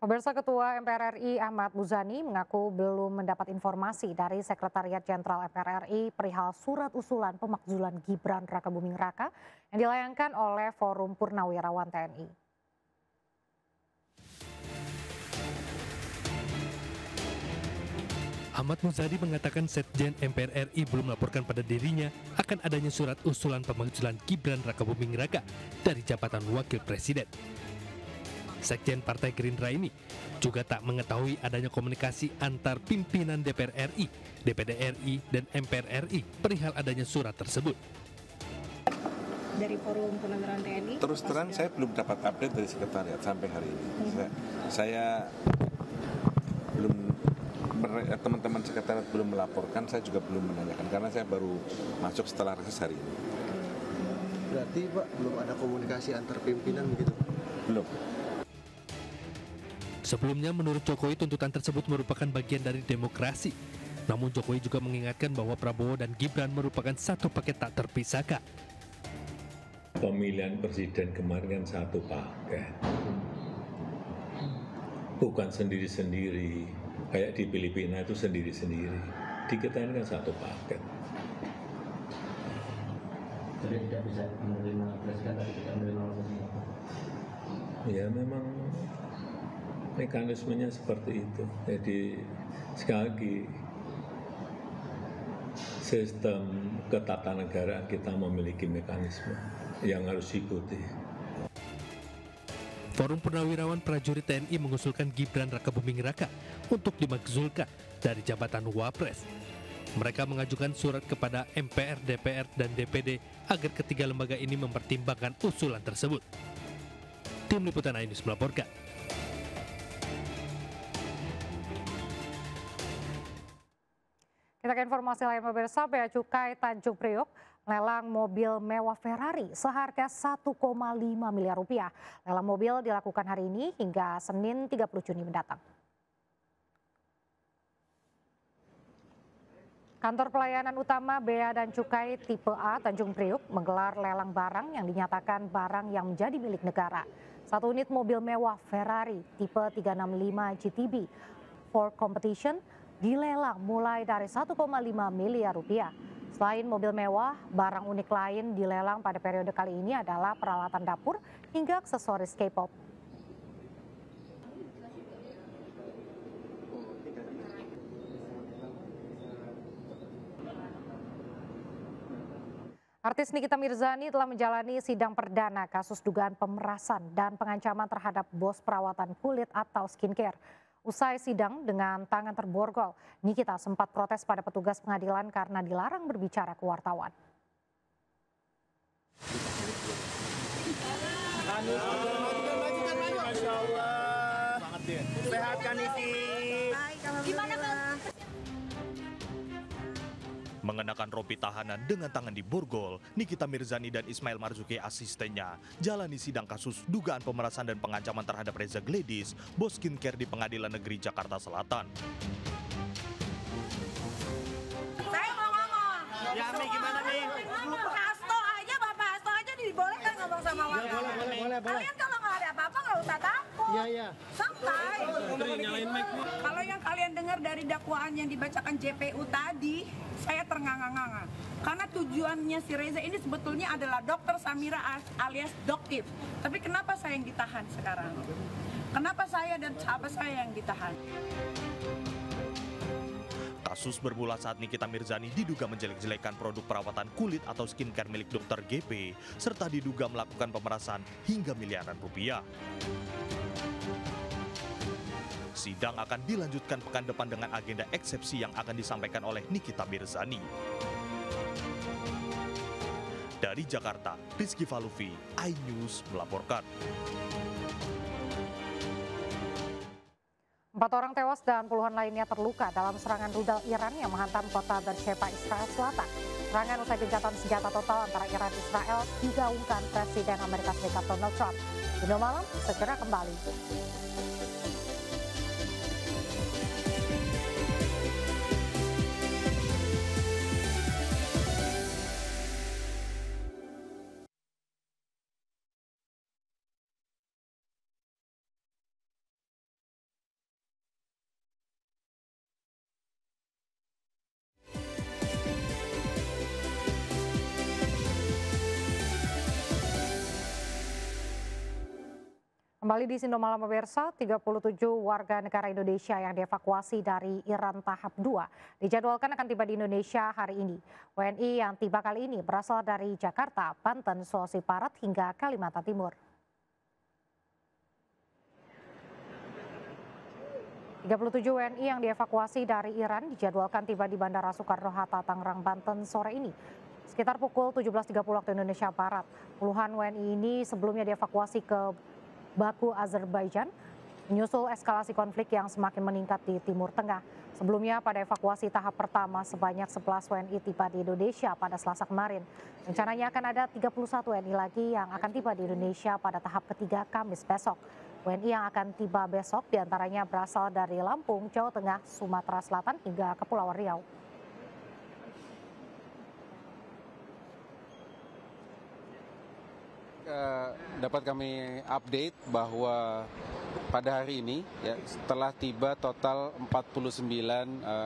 Pemirsa, Ketua MPR RI Ahmad Muzani mengaku belum mendapat informasi dari Sekretariat Jenderal MPR RI perihal surat usulan pemakzulan Gibran Rakabuming Raka yang dilayangkan oleh Forum Purnawirawan TNI. Ahmad Muzani mengatakan Sekjen MPR RI belum melaporkan pada dirinya akan adanya surat usulan pemakzulan Gibran Rakabuming Raka dari jabatan Wakil Presiden. Sekjen Partai Gerindra ini juga tak mengetahui adanya komunikasi antar pimpinan DPR RI, DPD RI, dan MPR RI perihal adanya surat tersebut. Dari Forum Purnawirawan TNI? Terus terang saya belum dapat update dari sekretariat sampai hari ini. Saya belum, teman-teman sekretariat belum melaporkan, saya juga belum menanyakan karena saya baru masuk setelah reses hari ini. Berarti Pak belum ada komunikasi antar pimpinan begitu? Belum. Sebelumnya menurut Jokowi tuntutan tersebut merupakan bagian dari demokrasi. Namun Jokowi juga mengingatkan bahwa Prabowo dan Gibran merupakan satu paket tak terpisahkan. Pemilihan presiden kemarin kan satu paket. Bukan sendiri-sendiri. Kayak di Filipina itu sendiri-sendiri. Di kita ini kan satu paket. Jadi tidak bisa menerima presiden tapi tidak menerima presiden. Ya memang mekanismenya seperti itu. Jadi sekali lagi sistem ketatanegaraan kita memiliki mekanisme yang harus diikuti. Forum Purnawirawan Prajurit TNI mengusulkan Gibran Rakabuming Raka untuk dimakzulkan dari jabatan Wapres. Mereka mengajukan surat kepada MPR, DPR, dan DPD agar ketiga lembaga ini mempertimbangkan usulan tersebut. Tim Liputan Ainus melaporkan. Kita ke informasi lain, pemirsa. Bea Cukai Tanjung Priok lelang mobil mewah Ferrari seharga 1,5 miliar rupiah. Lelang mobil dilakukan hari ini hingga Senin 30 Juni mendatang. Kantor Pelayanan Utama Bea dan Cukai Tipe A Tanjung Priok menggelar lelang barang yang dinyatakan barang yang menjadi milik negara. Satu unit mobil mewah Ferrari tipe 365 GTB for competition dilelang mulai dari 1,5 miliar rupiah. Selain mobil mewah, barang unik lain dilelang pada periode kali ini adalah peralatan dapur hingga aksesoris K-pop. Artis Nikita Mirzani telah menjalani sidang perdana kasus dugaan pemerasan dan pengancaman terhadap bos perawatan kulit atau skincare. Usai sidang dengan tangan terborgol, Nikita sempat protes pada petugas pengadilan karena dilarang berbicara ke wartawan. Masya Allah. Sehat kan Niti? Gimana Bang? Mengenakan rompi tahanan dengan tangan diborgol, Nikita Mirzani dan Ismail Marzuki asistennya jalani sidang kasus dugaan pemerasan dan pengancaman terhadap Reza Gledis, bos skincare di Pengadilan Negeri Jakarta Selatan. Saya mau ngomong. Ya, Mi, gimana, Mi? Bapak Hasto aja dibolehkan ngomong sama warga. Boleh. Kalian kalau nggak ada apa-apa nggak usah takut. Iya. Santai. Kalau yang kalian dengar dari dakwaan yang dibacakan JPU tadi, saya ternganga-nganga. Karena tujuannya si Reza ini sebetulnya adalah Dokter Samira alias Doktif. Tapi kenapa saya yang ditahan sekarang? Kenapa saya dan sahabat saya yang ditahan? Kasus bermula saat Nikita Mirzani diduga menjelek-jelekan produk perawatan kulit atau skincare milik Dr. GP, serta diduga melakukan pemerasan hingga miliaran rupiah. Sidang akan dilanjutkan pekan depan dengan agenda eksepsi yang akan disampaikan oleh Nikita Mirzani. Dari Jakarta, Rizky Falufi, iNews melaporkan. 4 orang tewas dan puluhan lainnya terluka dalam serangan rudal Iran yang menghantam kota Beersheba, Israel Selatan. Serangan usai gencatan senjata total antara Iran dan Israel digaungkan Presiden Amerika Serikat Donald Trump. Indo Malam segera kembali. Kembali di Sindo Malam pemirsa, 37 warga negara Indonesia yang dievakuasi dari Iran tahap 2 dijadwalkan akan tiba di Indonesia hari ini. WNI yang tiba kali ini berasal dari Jakarta, Banten, Sulawesi Barat hingga Kalimantan Timur. 37 WNI yang dievakuasi dari Iran dijadwalkan tiba di Bandara Soekarno-Hatta, Tangerang, Banten sore ini. Sekitar pukul 17.30 waktu Indonesia Barat. Puluhan WNI ini sebelumnya dievakuasi ke Baku, Azerbaijan, menyusul eskalasi konflik yang semakin meningkat di Timur Tengah. Sebelumnya pada evakuasi tahap pertama sebanyak 11 WNI tiba di Indonesia pada Selasa kemarin. Rencananya akan ada 31 WNI lagi yang akan tiba di Indonesia pada tahap ketiga Kamis besok. WNI yang akan tiba besok diantaranya berasal dari Lampung, Jawa Tengah, Sumatera Selatan hingga Kepulauan Riau. Dapat kami update bahwa pada hari ini ya, telah tiba total 49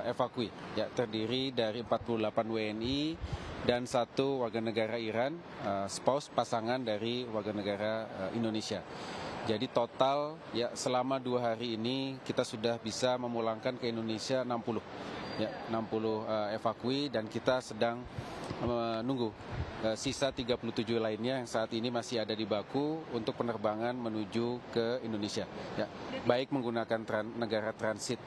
evakui, ya, terdiri dari 48 WNI dan 1 warga negara Iran, spouse pasangan dari warga negara Indonesia. Jadi total ya selama 2 hari ini kita sudah bisa memulangkan ke Indonesia 60 evakui dan kita sedang menunggu sisa 37 lainnya yang saat ini masih ada di Baku untuk penerbangan menuju ke Indonesia. Ya, baik menggunakan negara transit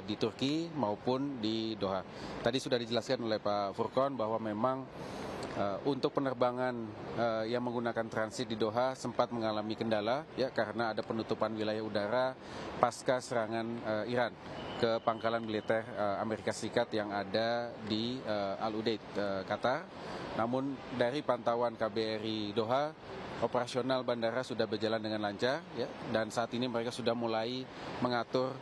di Turki maupun di Doha. Tadi sudah dijelaskan oleh Pak Furqon bahwa memang untuk penerbangan yang menggunakan transit di Doha sempat mengalami kendala ya karena ada penutupan wilayah udara pasca serangan Iran ke pangkalan militer Amerika Serikat yang ada di Al Udeid, Qatar. Namun dari pantauan KBRI Doha, operasional bandara sudah berjalan dengan lancar ya, dan saat ini mereka sudah mulai mengatur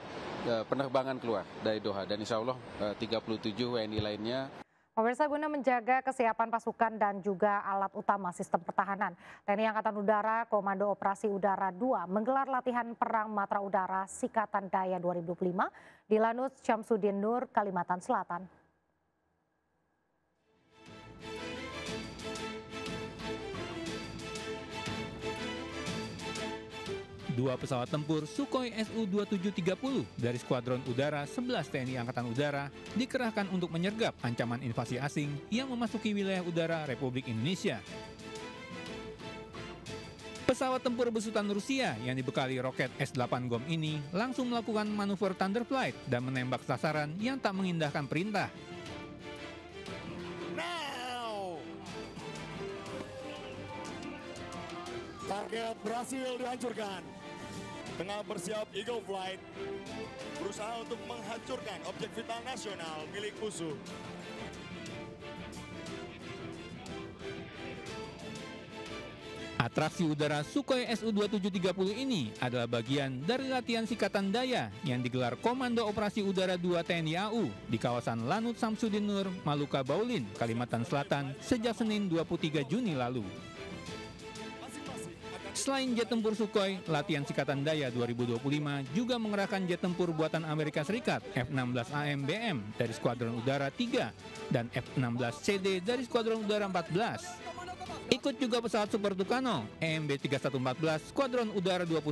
penerbangan keluar dari Doha dan insya Allah 37 WNI lainnya. Pemirsa, guna menjaga kesiapan pasukan dan juga alat utama sistem pertahanan, TNI Angkatan Udara Komando Operasi Udara 2 menggelar latihan perang matra udara Sikatan Daya 2025 di Lanut Syamsuddin Nur, Kalimantan Selatan. Dua pesawat tempur Sukhoi Su-2730 dari Skuadron Udara 11 TNI Angkatan Udara dikerahkan untuk menyergap ancaman invasi asing yang memasuki wilayah udara Republik Indonesia. Pesawat tempur besutan Rusia yang dibekali roket S-8 GOM ini langsung melakukan manuver Thunder Flight dan menembak sasaran yang tak mengindahkan perintah. Target berhasil dihancurkan. Tengah bersiap Eagle Flight berusaha untuk menghancurkan objek vital nasional milik musuh. Atraksi udara Sukhoi Su-2730 ini adalah bagian dari latihan Sikatan Daya yang digelar Komando Operasi Udara 2 TNI AU di kawasan Lanut Syamsuddin Nur, Maluka Baulin, Kalimantan Selatan sejak Senin 23 Juni lalu. Selain jet tempur Sukhoi, latihan Sikatan Daya 2025 juga mengerahkan jet tempur buatan Amerika Serikat F-16 AMBM dari Skuadron Udara 3 dan F-16 CD dari Skuadron Udara 14. Ikut juga pesawat Super Tucano EMB-3114 Skuadron Udara 21,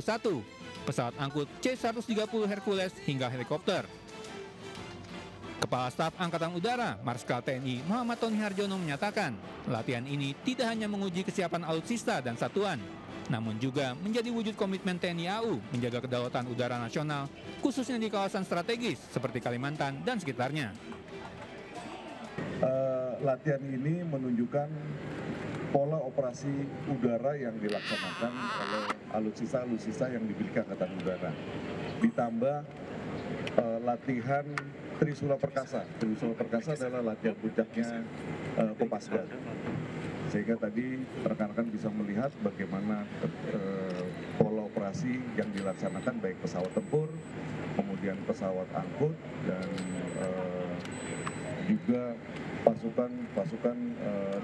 pesawat angkut C-130 Hercules hingga helikopter. Kepala Staf Angkatan Udara Marskal TNI Muhammad Tony Harjono menyatakan, latihan ini tidak hanya menguji kesiapan alutsista dan satuan, namun juga menjadi wujud komitmen TNI AU menjaga kedaulatan udara nasional, khususnya di kawasan strategis seperti Kalimantan dan sekitarnya. Latihan ini menunjukkan pola operasi udara yang dilaksanakan oleh alutsista yang dimiliki Angkatan Udara. Ditambah latihan Trisula Perkasa. Trisula Perkasa adalah latihan puncaknya Kopasga. Sehingga tadi rekan-rekan bisa melihat bagaimana pola operasi yang dilaksanakan baik pesawat tempur, kemudian pesawat angkut, dan juga pasukan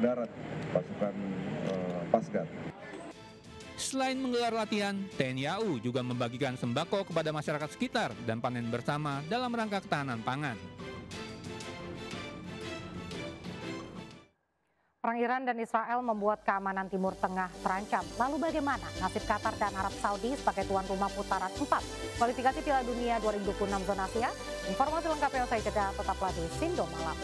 darat, pasukan Pasgat. Selain menggelar latihan, TNI AU juga membagikan sembako kepada masyarakat sekitar dan panen bersama dalam rangka ketahanan pangan. Perang Iran dan Israel membuat keamanan Timur Tengah terancam. Lalu bagaimana nasib Qatar dan Arab Saudi sebagai tuan rumah putaran 4 kualifikasi Piala Dunia 2026 zona Asia? Informasi lengkapnya usai jeda, tetaplah di Sindo Malam.